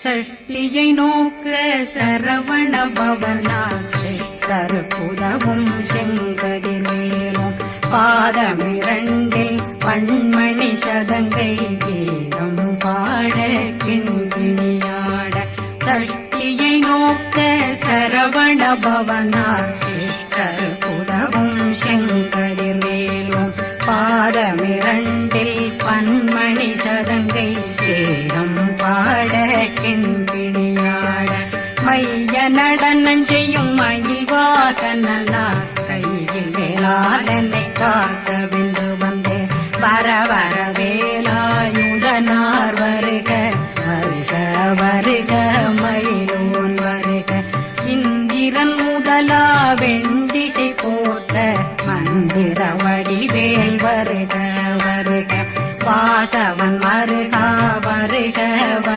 சஷ்டியை நோக்க சரவண பவனா சிஷ்டருக்குதவும் செங்கதிர்வேலும் பாதமிரண்டில் பண்மணி சதங்கை கீதம் பாட கிண்கிணியாட சஷ்டியை நோக்க சரவண பவனா சிஷ்டருக்குதவும் செங்கதிர்வேலும் பாதமிரண்டில் பன்மணி சதங்கை கீதம் பாட கிண்கிணியாட மைய நடனம் செய்யும் மயில் வாசனா கையில் வேளாடனை காக்க வென்று வந்தேன் வர வர வேலாயுதனார் வருக வருக வருக மயிலோன் வருக இந்திரன் முதலா வெண்டிசை போற்ற மந்திர வடிவேல் வருக வருக வாசவன் வருக வருக